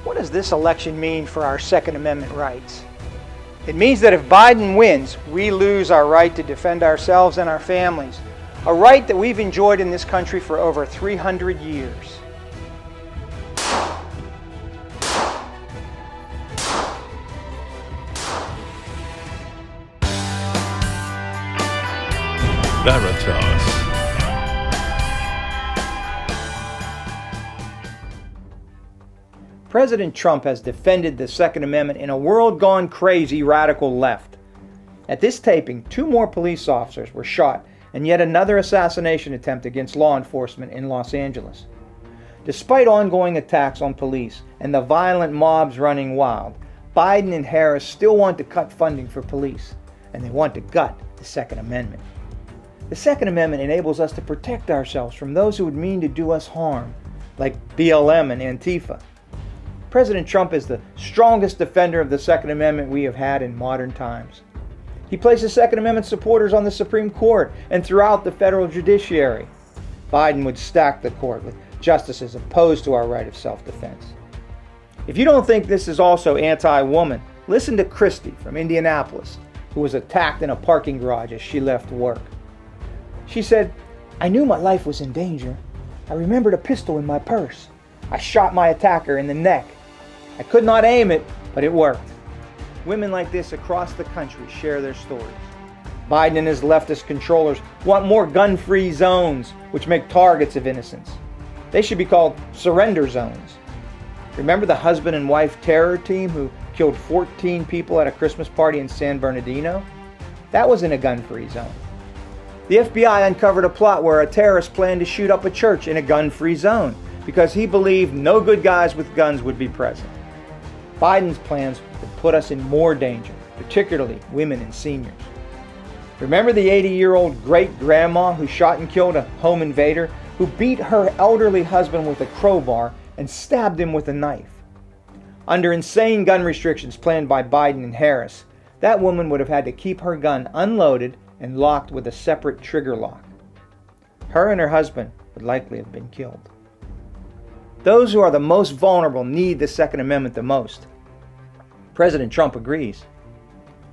What does this election mean for our Second Amendment rights? It means that if Biden wins, we lose our right to defend ourselves and our families, a right that we've enjoyed in this country for over 300 years. Veritas. President Trump has defended the Second Amendment in a world gone crazy radical left. At this taping, 2 more police officers were shot in yet another assassination attempt against law enforcement in Los Angeles. Despite ongoing attacks on police and the violent mobs running wild, Biden and Harris still want to cut funding for police, and they want to gut the Second Amendment. The Second Amendment enables us to protect ourselves from those who would mean to do us harm, like BLM and Antifa. President Trump is the strongest defender of the Second Amendment we have had in modern times. He places Second Amendment supporters on the Supreme Court and throughout the federal judiciary. Biden would stack the court with justices opposed to our right of self-defense. If you don't think this is also anti-woman, listen to Christy from Indianapolis, who was attacked in a parking garage as she left work. She said, "I knew my life was in danger. I remembered a pistol in my purse. I shot my attacker in the neck. I could not aim it, but it worked." Women like this across the country share their stories. Biden and his leftist controllers want more gun-free zones, which make targets of innocents. They should be called surrender zones. Remember the husband and wife terror team who killed 14 people at a Christmas party in San Bernardino? That was in a gun-free zone. The FBI uncovered a plot where a terrorist planned to shoot up a church in a gun-free zone because he believed no good guys with guns would be present. Biden's plans would put us in more danger, particularly women and seniors. Remember the 80-year-old great-grandma who shot and killed a home invader, who beat her elderly husband with a crowbar and stabbed him with a knife? Under insane gun restrictions planned by Biden and Harris, that woman would have had to keep her gun unloaded and locked with a separate trigger lock. Her and her husband would likely have been killed. Those who are the most vulnerable need the Second Amendment the most. President Trump agrees.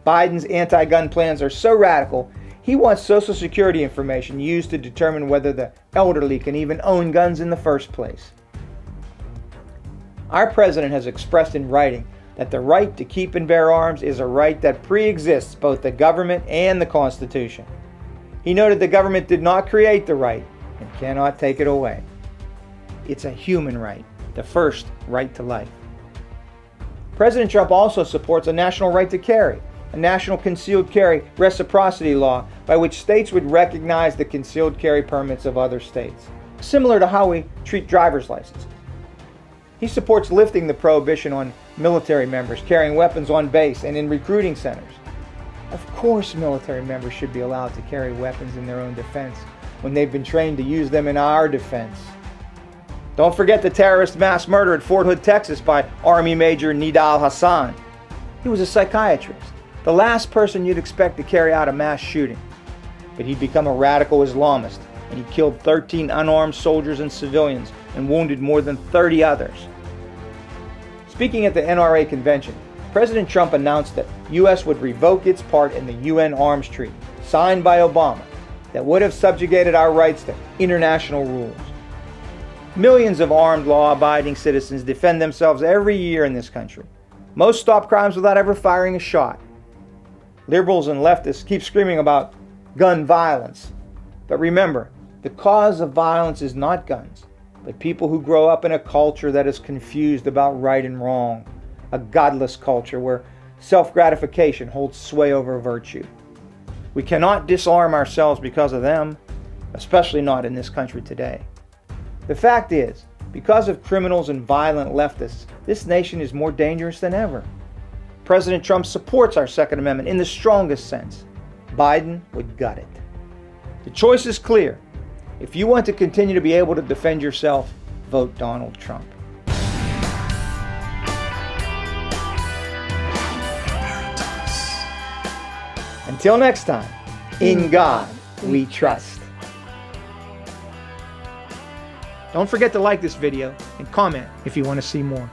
Biden's anti-gun plans are so radical, he wants Social Security information used to determine whether the elderly can even own guns in the first place. Our president has expressed in writing that the right to keep and bear arms is a right that pre-exists both the government and the Constitution. He noted the government did not create the right and cannot take it away. It's a human right, the first right to life. President Trump also supports a national right to carry, a national concealed carry reciprocity law by which states would recognize the concealed carry permits of other states, similar to how we treat driver's licenses. He supports lifting the prohibition on military members carrying weapons on base and in recruiting centers. Of course, military members should be allowed to carry weapons in their own defense when they've been trained to use them in our defense. Don't forget the terrorist mass murder at Fort Hood, Texas by Army Major Nidal Hasan. He was a psychiatrist, the last person you'd expect to carry out a mass shooting. But he'd become a radical Islamist, and he killed 13 unarmed soldiers and civilians and wounded more than 30 others. Speaking at the NRA convention, President Trump announced that the U.S. would revoke its part in the UN Arms Treaty, signed by Obama, that would have subjugated our rights to international rules. Millions of armed, law-abiding citizens defend themselves every year in this country. Most stop crimes without ever firing a shot. Liberals and leftists keep screaming about gun violence. But remember, the cause of violence is not guns, but people who grow up in a culture that is confused about right and wrong, a godless culture where self-gratification holds sway over virtue. We cannot disarm ourselves because of them, especially not in this country today. The fact is, because of criminals and violent leftists, this nation is more dangerous than ever. President Trump supports our Second Amendment in the strongest sense. Biden would gut it. The choice is clear. If you want to continue to be able to defend yourself, vote Donald Trump. Until next time, in God we trust. Don't forget to like this video and comment if you want to see more.